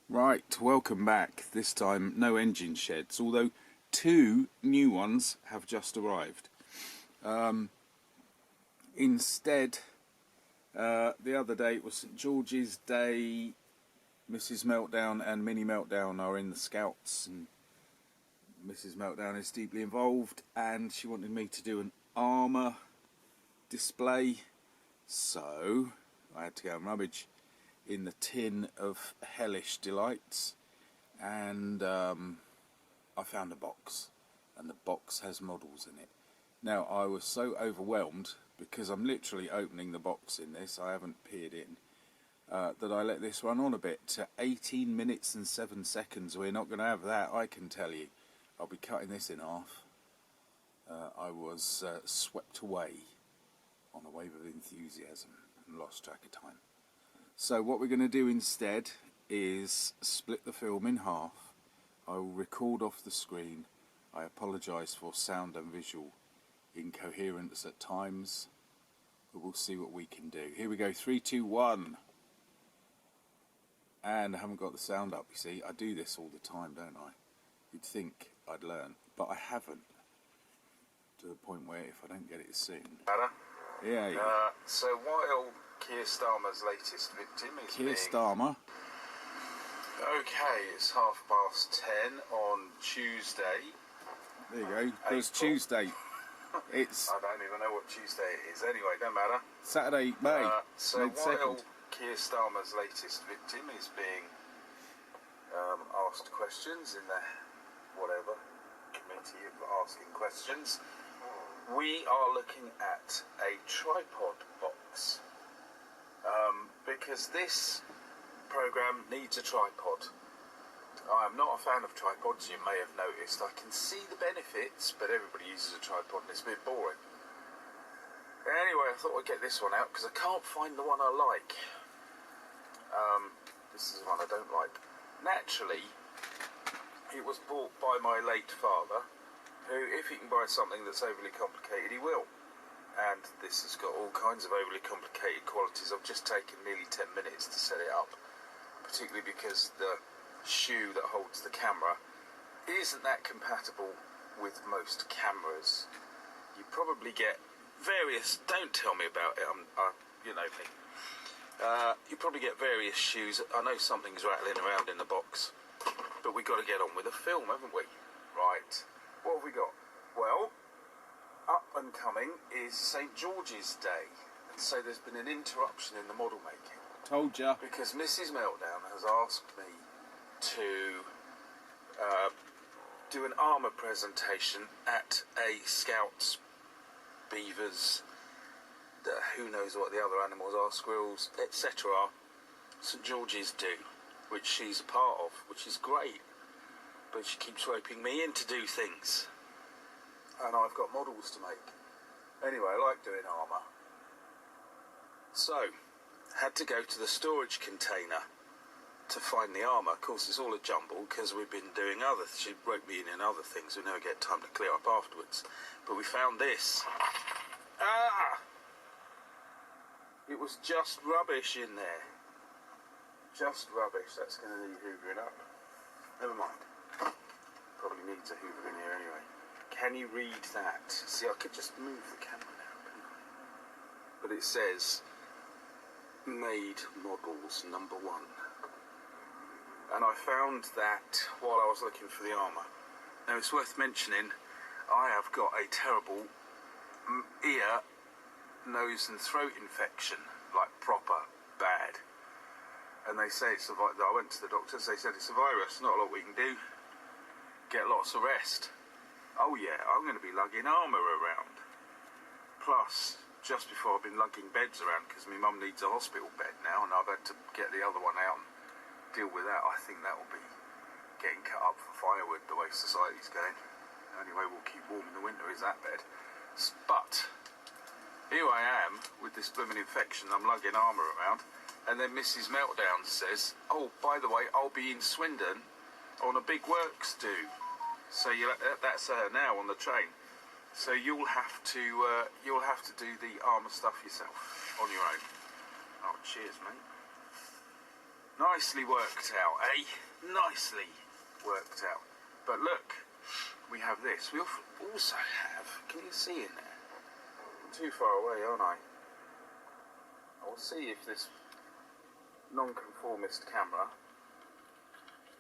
Right, welcome back. This time no engine sheds, although two new ones have just arrived. Instead, the other day it was St George's Day. Mrs Meltdown and Mini Meltdown are in the Scouts, and Mrs Meltdown is deeply involved, and she wanted me to do an armour display, so I had to go and rummage in the tin of Hellish Delights, and I found a box, and the box has models in it. Now, I was so overwhelmed because I'm literally opening the box in this, I haven't peered in, that I let this run on a bit to 18 minutes and 7 seconds. We're not going to have that, I can tell you. I'll be cutting this in half. I was swept away on a wave of enthusiasm and lost track of time. So what we're going to do instead is split the film in half. I will record off the screen. I apologise for sound and visual incoherence at times, but we'll see what we can do. Here we go, 3, 2, 1. And I haven't got the sound up, you see. I do this all the time, don't I? You'd think I'd learn, but I haven't. To the point where if I don't get it soon... Better? Yeah. So while Keir Starmer's latest victim is Keir Starmer. Okay, it's 10:30 on Tuesday. There you go. It was Tuesday. It's... I don't even know what Tuesday it is. Anyway, don't matter. Saturday, May. So mid-second. while Keir Starmer's latest victim is being asked questions in the whatever committee of asking questions, we are looking at a tripod box. Because this programme needs a tripod. I am not a fan of tripods, you may have noticed. I can see the benefits, but everybody uses a tripod and it's a bit boring. Anyway, I thought I'd get this one out because I can't find the one I like. This is the one I don't like. Naturally, it was bought by my late father, who, if he can buy something that's overly complicated, he will. And this has got all kinds of overly complicated qualities. I've just taken nearly 10 minutes to set it up, particularly because the shoe that holds the camera isn't that compatible with most cameras. You probably get various... Don't tell me about it, you know me. You probably get various shoes. I know something's rattling around in the box, but we've got to get on with the film, haven't we? Right, what have we got? Well, up and coming is St George's Day, and so there's been an interruption in the model making. Told ya. Because Mrs Meltdown has asked me to do an armour presentation at a Scouts, beavers, who knows what the other animals are, squirrels, etc. are, St George's do, which she's a part of, which is great. But she keeps roping me in to do things. And I've got models to make. Anyway, I like doing armour. So, had to go to the storage container to find the armour. Of course, it's all a jumble because we've been doing she roped me in other things we never get time to clear up afterwards. But we found this. Ah! It was just rubbish in there. Just rubbish. That's going to need hoovering up. Never mind. Probably needs a hoover in here anyway. Can you read that? See, I could just move the camera now, couldn't I? But it says, made models #1. And I found that while I was looking for the armour. Now, it's worth mentioning, I have got a terrible ear, nose and throat infection, like proper bad. And they say it's a virus. I went to the doctors, they said it's a virus, not a lot we can do. Get lots of rest. Oh yeah, I'm going to be lugging armour around. Plus, just before I've been lugging beds around because my mum needs a hospital bed now and I've had to get the other one out and deal with that. I think that will be getting cut up for firewood the way society's going. The only way we'll keep warm in the winter is that bed. But here I am with this blooming infection, I'm lugging armour around, and then Mrs Meltdown says, oh, by the way, I'll be in Swindon on a big works do. So that's her now on the train. So you'll have to do the armour stuff yourself on your own. Oh, cheers, mate. Nicely worked out, eh? Nicely worked out. But look, we have this. We also have, can you see in there? I'm too far away, aren't I? I'll see if this non-conformist camera,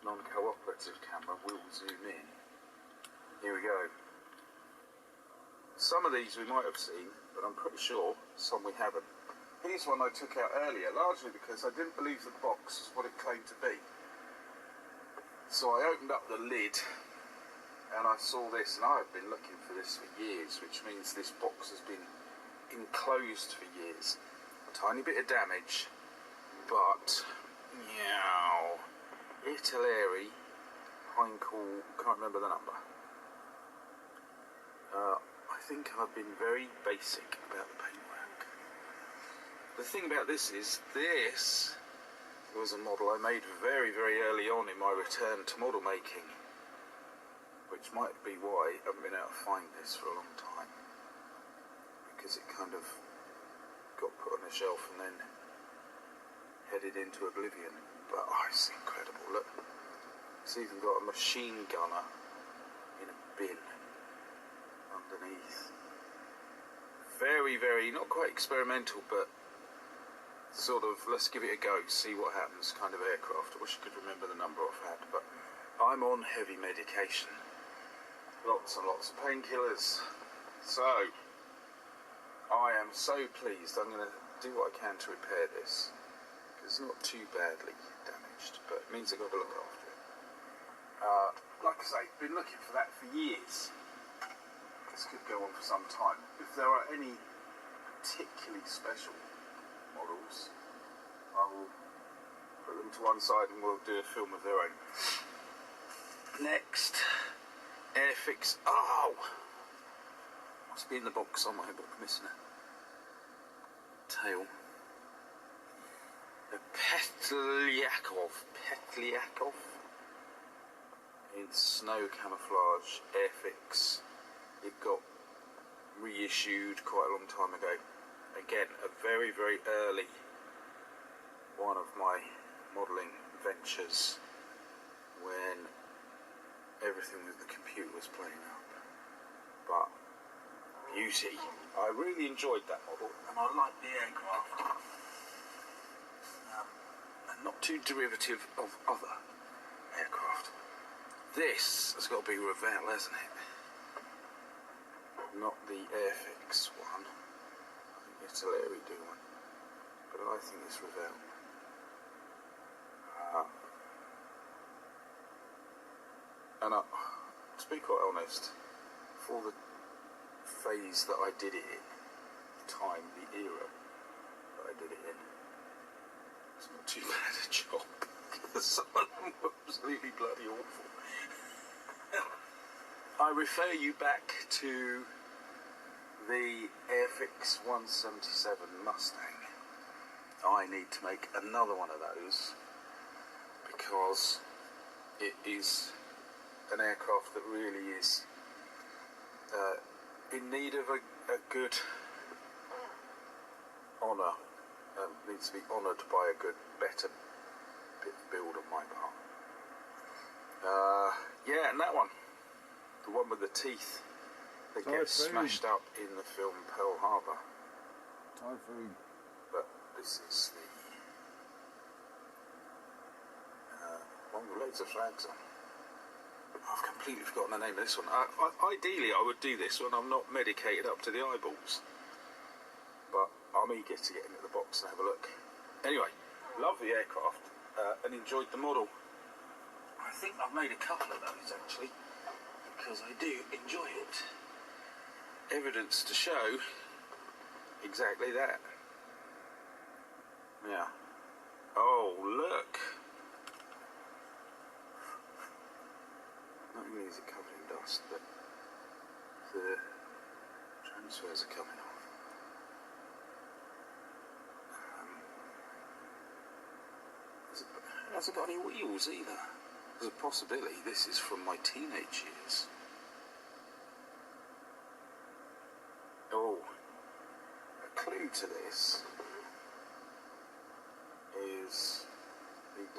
non-cooperative camera, will zoom in. Here we go. Some of these we might have seen, but I'm pretty sure some we haven't. Here's one I took out earlier, largely because I didn't believe the box was what it claimed to be. So I opened up the lid and I saw this, and I've been looking for this for years, which means this box has been enclosed for years. A tiny bit of damage, but meow. Italeri Heinkel, can't remember the number. I think I've been very basic about the paintwork. The thing about this is, this was a model I made very, very early on in my return to model making, which might be why I haven't been able to find this for a long time, because it kind of got put on a shelf and then headed into oblivion. But oh, it's incredible, look. It's even got a machine gunner in a bin underneath. Very, very, not quite experimental, but sort of, let's give it a go, see what happens kind of aircraft. I wish I could remember the number offhand, but I'm on heavy medication. Lots and lots of painkillers. So, I am so pleased. I'm going to do what I can to repair this, because it's not too badly damaged, but it means I've got to look after it. Like I say, been looking for that for years. This could go on for some time. If there are any particularly special models, I will put them to one side and we'll do a film of their own. Next, Airfix. Oh! Must be in the box somewhere, but I'm missing a tail. A Petliakov in snow camouflage Airfix. It got reissued quite a long time ago. Again, a very, very early one of my modelling ventures when everything with the computer was playing up. But beauty. I really enjoyed that model, and I like the aircraft. And not too derivative of other aircraft. This has got to be Revell, hasn't it? Not the Airfix one. I think Italeri do one. But I think it's Revell. And to be quite honest, for the phase that I did it in, the time, the era that I did it in, it's not too bad a job. Some of them were absolutely bloody awful. I refer you back to the Airfix 177 Mustang. I need to make another one of those because it is an aircraft that really is in need of a good honour. Needs to be honoured by a good, better build on my part. Yeah, and that one, the one with the teeth that gets smashed up in the film Pearl Harbor. Typhoon. But this is the one with loads of flags on. I've completely forgotten the name of this one. Ideally, I would do this when I'm not medicated up to the eyeballs. But I'm eager to get into the box and have a look. Anyway, love the aircraft and enjoyed the model. I think I've made a couple of those actually, because I do enjoy it. Evidence to show exactly that. Yeah. Oh, look. Not only is it covered in dust, but the transfers are coming off. It hasn't got any wheels either. There's a possibility this is from my teenage years. Oh, a clue to this is the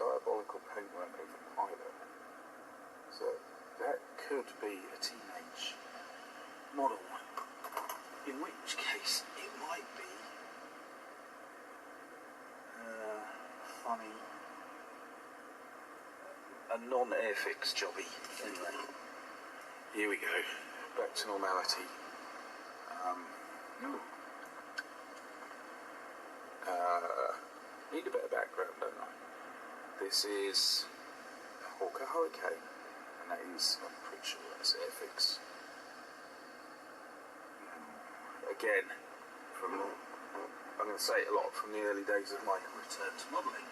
would be a teenage model, in which case it might be funny, a non-Airfix jobby. Anyway, here we go, back to normality. Need a bit of background, don't I? This is Hawker Hurricane, and that is, I'm pretty sure that's Airfix. Again, I'm going to say it a lot, from the early days of my return to modelling.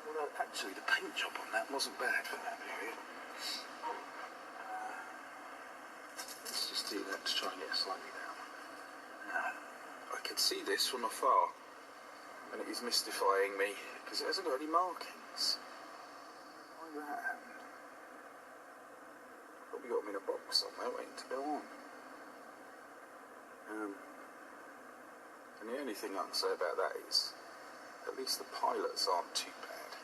Although actually the paint job on that wasn't bad for that period. Let's just do that to try and get slightly down. Now, I can see this from afar, and it is mystifying me because it hasn't got any markings. Why would that happen? Probably got them in a box somewhere waiting to go on. And the only thing I can say about that is, at least the pilots aren't too bad.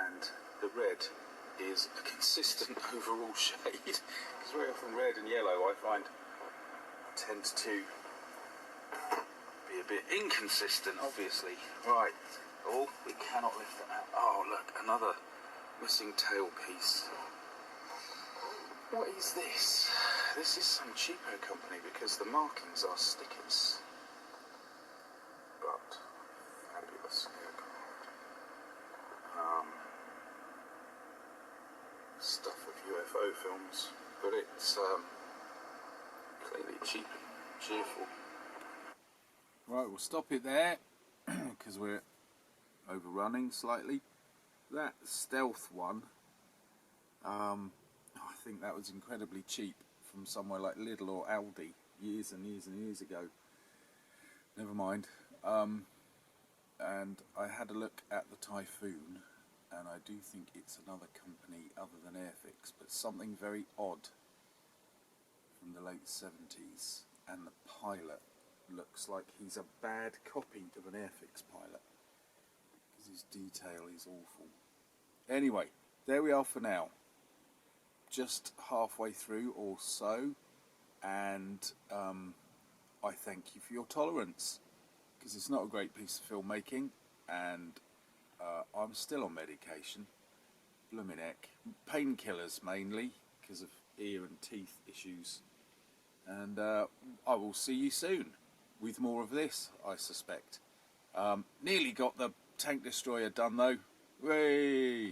And the red is a consistent overall shade. Because very often red and yellow I find tend to be a bit inconsistent, obviously. Right. Oh, we cannot lift them out. Oh, look, another missing tailpiece. What is this? This is some cheapo company because the markings are stickers. But fabulous aircraft. Stuff of UFO films, but it's clearly cheap and cheerful. Right, we'll stop it there because we're overrunning slightly. That stealth one, I think that was incredibly cheap from somewhere like Lidl or Aldi years and years and years ago. Never mind. And I had a look at the Typhoon, and I do think it's another company other than Airfix, but something very odd from the late 70s, and the pilot looks like he's a bad copy of an Airfix pilot because his detail is awful. Anyway, there we are for now. Just halfway through or so, and I thank you for your tolerance, because it's not a great piece of filmmaking, and I'm still on medication, blooming heck, painkillers mainly because of ear and teeth issues, and I will see you soon with more of this, I suspect. Nearly got the tank destroyer done though. Way.